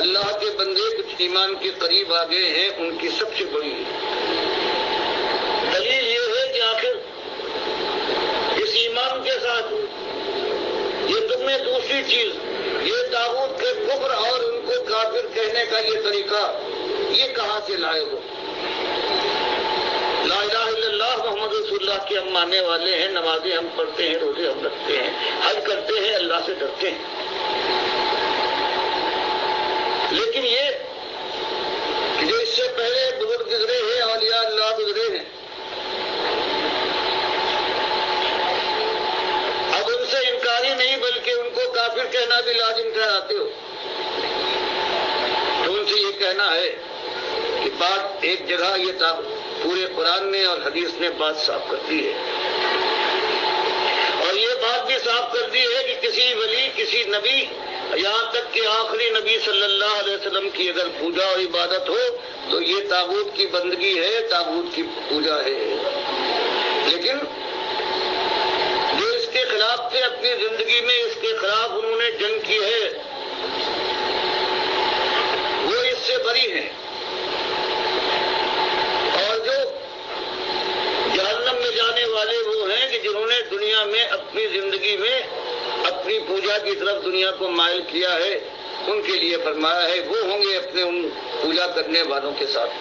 اللہ کے بندے کچھ ایمان کے قریب آ گئے ہیں، ان کی سب سے بڑی دلیل یہ ہے کہ آخر اس ایمان کے ساتھ یہ تم نے دوسری چیز، یہ طاغوت کے کفر اور ان کو کافر کہنے کا یہ طریقہ، یہ کہاں سے لائے ہو؟ لا الہ الا اللہ محمد رسول اللہ کے ہم ماننے والے ہیں، نمازیں ہم پڑھتے ہیں، روزے ہم رکھتے ہیں، حج کرتے ہیں، اللہ سے ڈرتے ہیں، لیکن یہ کہ جو اس سے پہلے بزرگ گزرے ہیں، اولیاء اللہ گزرے ہیں، اب ان سے انکاری نہیں بلکہ ان کو کافر کہنا بھی لازم ٹھہراتے ہو، تو ان سے یہ کہنا ہے کہ بات ایک جگہ یہ پورے قرآن نے اور حدیث نے بات صاف کر دی ہے، اور یہ بات بھی صاف کر دی ہے کہ کسی ولی، کسی نبی، یہاں تک کہ آخری نبی صلی اللہ علیہ وسلم کی اگر پوجا اور عبادت ہو تو یہ طاغوت کی بندگی ہے، طاغوت کی پوجا ہے، لیکن جو اس کے خلاف تھے اپنی زندگی میں، اس کے خلاف انہوں نے جنگ کی ہے، وہ اس سے بری ہیں، اور جو جہنم میں جانے والے وہ ہیں کہ جنہوں نے دنیا میں اپنی زندگی میں اپنی پوجا کی طرف دنیا کو مائل کیا ہے، ان کے لیے فرمایا ہے وہ ہوں گے اپنے ان پوجا کرنے والوں کے ساتھ۔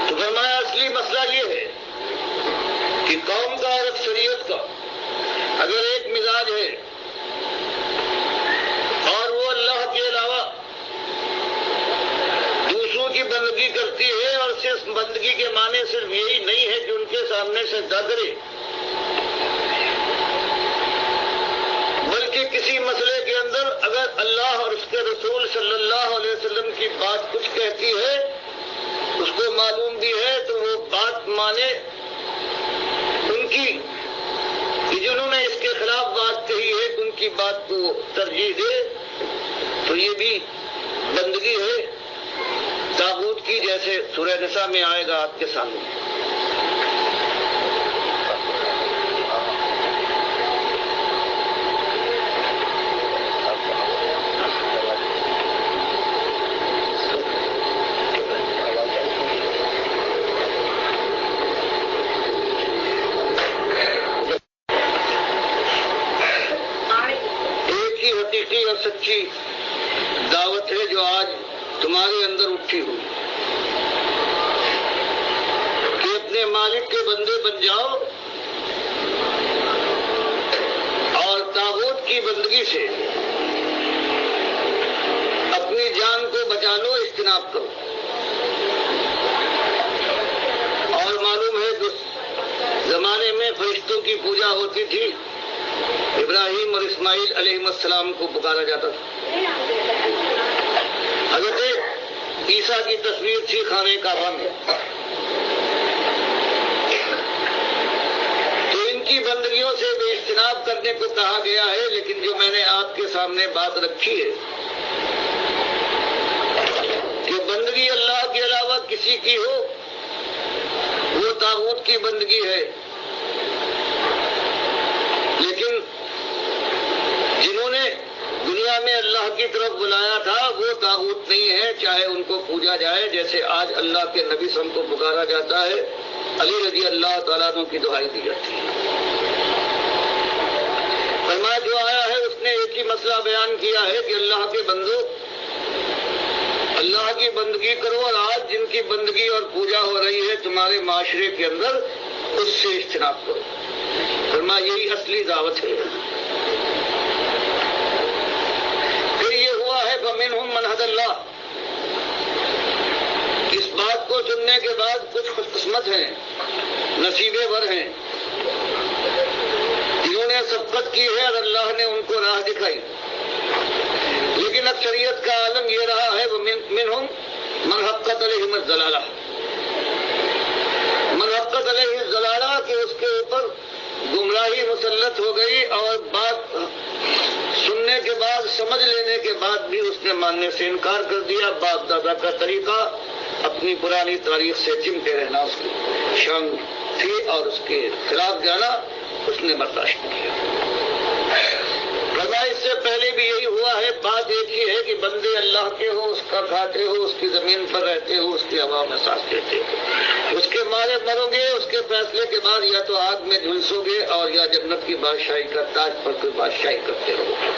تو فرمایا اصلی مسئلہ یہ ہے کہ قوم کا اور اکثریت کا اگر ایک مزاج ہے اور وہ اللہ کے علاوہ دوسروں کی بندگی کرتی ہے، اور صرف بندگی کے معنی صرف یہی نہیں ہے کہ ان کے سامنے سجدہ کرے، بلکہ کسی مسئلے کے اندر اگر اللہ اور اس کے رسول صلی اللہ علیہ وسلم کی بات کچھ کہتی ہے، اس کو معلوم بھی ہے، تو وہ بات مانے ان کی کہ جنہوں نے اس کے خلاف بات کہی ہے ان کی بات کو ترجیح دے، تو یہ بھی بندگی ہے طاغوت کی، جیسے سورہ نساء میں آئے گا آپ کے سامنے۔ اور سچی دعوت ہے جو آج تمہارے اندر اٹھی ہوئی کہ اپنے مالک کے بندے بن جاؤ اور طاغوت کی بندگی سے اپنی جان کو بچا لو، اجتناب کرو۔ اور معلوم ہے اس زمانے میں فرشتوں کی پوجا ہوتی تھی، ابراہیم اور اسماعیل علیہ السلام کو پکارا جاتا تھا، حضرت عیسیٰ کی تصویر تھی خانہ کعبہ میں، تو ان کی بندگیوں سے بے اجتناب کرنے کو کہا گیا ہے، لیکن جو میں نے آپ کے سامنے بات رکھی ہے کہ بندگی اللہ کے علاوہ کسی کی ہو وہ طاغوت کی بندگی ہے، لیکن جنہوں نے دنیا میں اللہ کی طرف بلایا تھا وہ طاغوت نہیں ہے، چاہے ان کو پوجا جائے، جیسے آج اللہ کے نبی صلی اللہ علیہ وسلم کو پکارا جاتا ہے، علی رضی اللہ تعالیٰ عنہ کی دعائی دی جاتی ہے۔ فرمایا جو آیا ہے اس نے ایک ہی مسئلہ بیان کیا ہے کہ اللہ کے بندو اللہ کی بندگی کرو، اور آج جن کی بندگی اور پوجا ہو رہی ہے تمہارے معاشرے کے اندر اس سے اجتناب کرو۔ فرمایا یہی اصلی دعوت ہے۔ پھر یہ ہوا ہے فَمِنْهُمْ مَنْ هَدَى اللَّهُ، اس بات کو سننے کے بعد کچھ خوش قسمت ہیں، نصیبے ور ہیں، جنہوں نے سبقت کی ہے اور اللہ نے ان کو راہ دکھائی، لیکن اکثریت کا عالم یہ رہا ہے وَمِنْهُمْ مَنْ حَقَّتْ عَلَيْهِمُ الضَّلَالَةُ، من حقت علیہ الضلالہ کہ اس کے اوپر گمراہی مسلط ہو گئی، اور بات سننے کے بعد سمجھ لینے کے بعد بھی اس نے ماننے سے انکار کر دیا۔ باپ دادا کا طریقہ اپنی پرانی تاریخ سے چمٹے رہنا اس کی شان تھی، اور اس کے خلاف جانا اس نے برداشت کیا۔ ورنہ اس سے پہلے بھی یہی ہوا ہے. بات ایک ہی ہے کہ بندے اللہ کے ہو، اس کا کھاتے ہو، اس کی زمین پر رہتے ہو، اس کی ہوا میں سانس لیتے ہو، اس کے مارے مرو گے. اس کے فیصلے کے بعد یا تو آگ میں جھلسو گے اور یا جنت کی بادشاہی کا تاج پر کوئی بادشاہی کرتے رہو گے.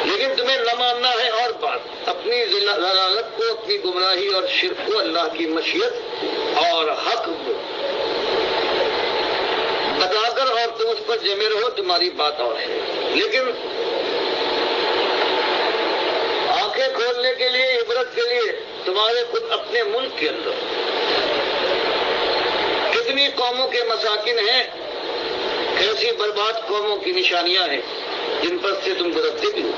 لیکن تمہیں نہ ماننا ہے اور بات، اپنی ضلالت کو، اپنی گمراہی اور شرک کو اللہ کی مشیت اور حق بتا کر اور تم اس پر جمے رہو، تمہاری بات اور ہے. لیکن آنکھیں کھولنے کے لیے، عبرت کے لیے تمہارے خود اپنے ملک کے اندر کتنی قوموں کے مساکن ہیں، ایسی برباد قوموں کی نشانیاں ہیں جن پر سے تم گزرتے بھی ہو.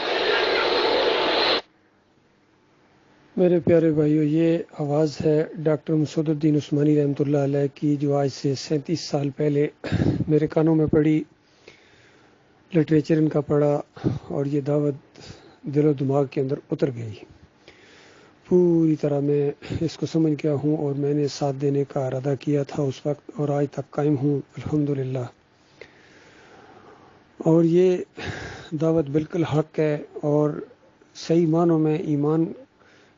میرے پیارے بھائیو، یہ آواز ہے ڈاکٹر مسعود الدین عثمانی رحمۃ اللہ علیہ کی، جو آج سے 37 سال پہلے میرے کانوں میں پڑی، لٹریچر ان کا پڑھا اور یہ دعوت دل و دماغ کے اندر اتر گئی. پوری طرح میں اس کو سمجھ گیا ہوں اور میں نے ساتھ دینے کا ارادہ کیا تھا اس وقت اور آج تک قائم ہوں الحمدللہ. اور یہ دعوت بالکل حق ہے اور صحیح معنوں میں ایمان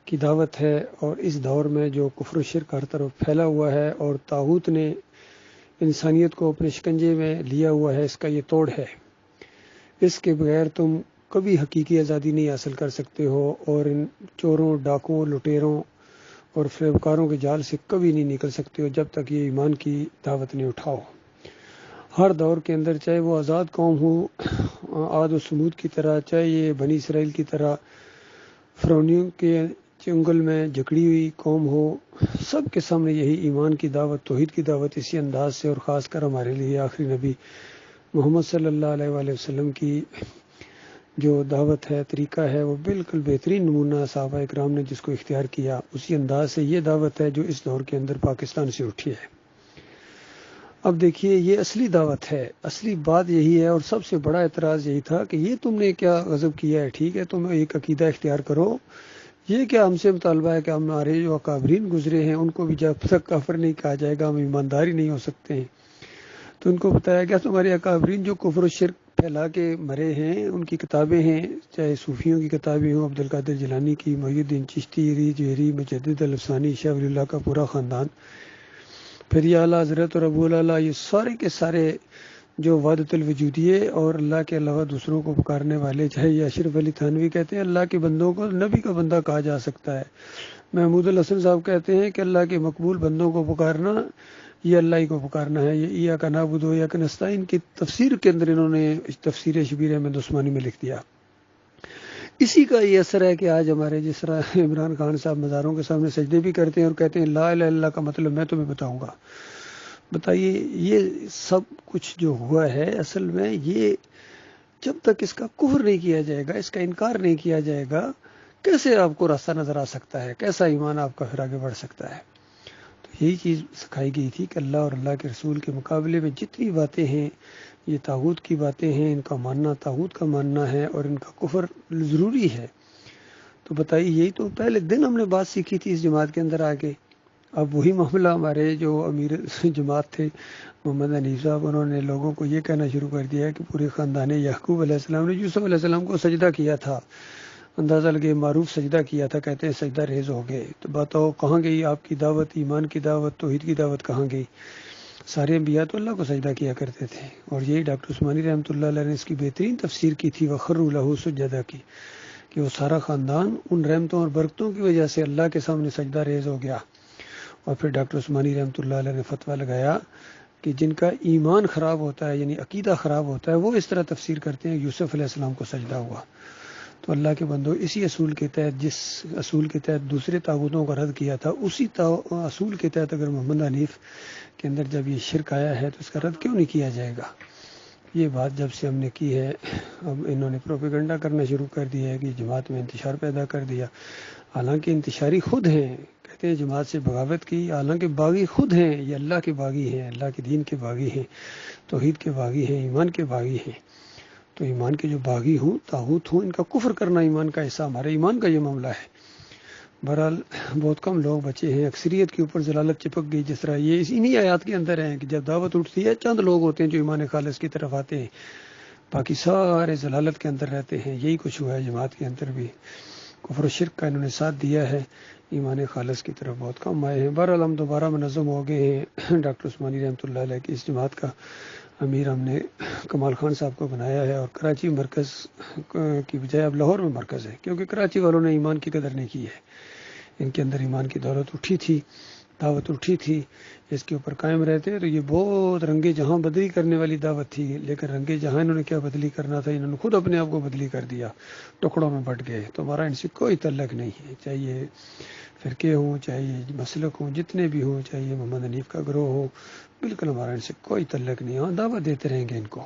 کی دعوت ہے. اور اس دور میں جو کفر و شرک ہر طرف پھیلا ہوا ہے اور طاغوت نے انسانیت کو اپنے شکنجے میں لیا ہوا ہے، اس کا یہ توڑ ہے. اس کے بغیر تم کبھی حقیقی آزادی نہیں حاصل کر سکتے ہو اور ان چوروں، ڈاکوؤں، لٹیروں اور فریبکاروں کے جال سے کبھی نہیں نکل سکتے ہو جب تک یہ ایمان کی دعوت نہیں اٹھاؤ. ہر دور کے اندر، چاہے وہ آزاد قوم ہو عاد و سمود کی طرح، چاہے یہ بنی اسرائیل کی طرح فرعونیوں کے چنگل میں جکڑی ہوئی قوم ہو، سب کے سامنے یہی ایمان کی دعوت، توحید کی دعوت اسی انداز سے، اور خاص کر ہمارے لیے آخری نبی محمد صلی اللہ علیہ وآلہ وسلم کی جو دعوت ہے، طریقہ ہے، وہ بالکل بہترین نمونہ صحابہ اکرام نے جس کو اختیار کیا، اسی انداز سے یہ دعوت ہے جو اس دور کے اندر پاکستان سے اٹھی ہے. اب دیکھیے، یہ اصلی دعوت ہے، اصلی بات یہی ہے. اور سب سے بڑا اعتراض یہی تھا کہ یہ تم نے کیا غضب کیا ہے. ٹھیک ہے، تم ایک عقیدہ اختیار کرو، یہ کیا ہم سے مطالبہ ہے کہ ہمارے جو اکابرین گزرے ہیں ان کو بھی جب تک کافر نہیں کہا جائے گا ہم ایمانداری نہیں ہو سکتے ہیں. تو ان کو بتایا گیا تمہارے اکابرین جو کفر و شرک پھیلا کے مرے ہیں ان کی کتابیں ہیں، چاہے صوفیوں کی کتابیں ہوں، عبدالقادر جیلانی کی، محی الدین چشتی، جوہری، مجدد الافسانی، شاہ ولی اللہ کا پورا خاندان، پھر یہ اعلیٰ حضرت اور ابو الاعلیٰ، یہ سارے کے سارے جو وحدت الوجودیے اور اللہ کے علاوہ دوسروں کو پکارنے والے، چاہے یہ اشرف علی تھانوی کہتے ہیں اللہ کے بندوں کو نبی کا بندہ کہا جا سکتا ہے، محمود الحسن صاحب کہتے ہیں کہ اللہ کے مقبول بندوں کو پکارنا یہ اللہ ہی کو پکارنا ہے. یہ ایا کا نعبد و ایا کا نستعین کی تفسیر کے اندر انہوں نے تفسیر شبیر احمد عثمانی میں لکھ دیا. اسی کا یہ اثر ہے کہ آج ہمارے جس طرح عمران خان صاحب مزاروں کے سامنے سجدے بھی کرتے ہیں اور کہتے ہیں لا الہ الا اللہ کا مطلب میں تمہیں بتاؤں گا. بتائیے، یہ سب کچھ جو ہوا ہے اصل میں یہ جب تک اس کا کفر نہیں کیا جائے گا، اس کا انکار نہیں کیا جائے گا، کیسے آپ کو راستہ نظر آ سکتا ہے، کیسا ایمان آپ کا پھر آگے بڑھ سکتا ہے. تو یہی چیز سکھائی گئی تھی کہ اللہ اور اللہ کے رسول کے مقابلے میں جتنی باتیں ہیں یہ طاغوت کی باتیں ہیں، ان کا ماننا طاغوت کا ماننا ہے اور ان کا کفر ضروری ہے. تو بتائیے، یہی تو پہلے دن ہم نے بات سیکھی تھی اس جماعت کے اندر آگے. اب وہی معاملہ ہمارے جو امیر جماعت تھے محمد حنیف صاحب، انہوں نے لوگوں کو یہ کہنا شروع کر دیا کہ پورے خاندان یعقوب علیہ السلام نے یوسف علیہ السلام کو سجدہ کیا تھا. اندازہ لگے معروف سجدہ کیا تھا، کہتے ہیں سجدہ ریز ہو گئے. تو بتاؤ کہاں گئی آپ کی دعوت، ایمان کی دعوت، توحید کی دعوت کہاں گئی؟ سارے انبیاء تو اللہ کو سجدہ کیا کرتے تھے. اور یہی ڈاکٹر عثمانی رحمۃ اللہ علیہ نے اس کی بہترین تفسیر کی تھی وخروا لہ سجدا کی، کہ وہ سارا خاندان ان رحمتوں اور برکتوں کی وجہ سے اللہ کے سامنے سجدہ ریز ہو گیا. اور پھر ڈاکٹر عثمانی رحمۃ اللہ علیہ نے فتویٰ لگایا کہ جن کا ایمان خراب ہوتا ہے، یعنی عقیدہ خراب ہوتا ہے، وہ اس طرح تفسیر کرتے ہیں یوسف علیہ السلام کو سجدہ ہوا. تو اللہ کے بندو، اسی اصول کے تحت، جس اصول کے تحت دوسرے طاغوتوں کا رد کیا تھا، اسی اصول کے تحت اگر محمد حنیف کے اندر جب یہ شرک آیا ہے تو اس کا رد کیوں نہیں کیا جائے گا؟ یہ بات جب سے ہم نے کی ہے، اب انہوں نے پروپیگنڈا کرنا شروع کر دیا ہے کہ جماعت میں انتشار پیدا کر دیا. حالانکہ انتشاری خود ہیں، کہتے ہیں جماعت سے بغاوت کی، حالانکہ باغی خود ہیں. یہ اللہ کے باغی ہیں، اللہ کے دین کے باغی ہیں، توحید کے باغی ہیں، ایمان کے باغی ہیں. تو ایمان کے جو باغی ہوں، طاغوت ہوں، ان کا کفر کرنا ایمان کا حصہ، ہمارے ایمان کا یہ معاملہ ہے. بہرحال بہت کم لوگ بچے ہیں، اکثریت کے اوپر ضلالت چپک گئی. جس طرح یہ انہی آیات کے اندر ہیں کہ جب دعوت اٹھتی ہے چند لوگ ہوتے ہیں جو ایمان خالص کی طرف آتے ہیں. باقی سارے ضلالت کے اندر رہتے ہیں. یہی کچھ ہوا ہے جماعت کے اندر بھی. کفر و شرک کا انہوں نے ساتھ دیا ہے، ایمان خالص کی طرف بہت کم آئے ہیں. بہرحال ہم دوبارہ منظم ہو گئے ہیں. ڈاکٹر عثمانی رحمۃ اللہ علیہ کی اس جماعت کا امیر ہم نے کمال خان صاحب کو بنایا ہے، اور کراچی مرکز کی بجائے اب لاہور میں مرکز ہے، کیونکہ کراچی والوں نے ایمان کی قدر نہیں کی ہے. ان کے اندر ایمان کی دولت اٹھی تھی، دعوت اٹھی تھی، اس کے اوپر قائم رہتے. تو یہ بہت رنگے جہاں بدلی کرنے والی دعوت تھی، لیکن رنگے جہاں انہوں نے کیا بدلی کرنا تھا، انہوں نے خود اپنے آپ کو بدلی کر دیا، ٹکڑوں میں بٹ گئے. تو ہمارا ان سے کوئی تعلق نہیں ہے، چاہے یہ فرقے ہوں، چاہے یہ مسلک ہوں، جتنے بھی ہوں، چاہے یہ محمد حنیف کا گروہ ہو، بالکل ہمارا ان سے کوئی تعلق نہیں. ہاں دعوت دیتے رہیں گے ان کو.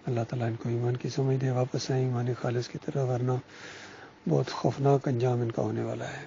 اللہ تعالیٰ ان کو ایمان کی سمجھ دے، واپس آئیں ایمان خالص کی طرح، ورنہ بہت خوفناک انجام ان کا ہونے والا ہے.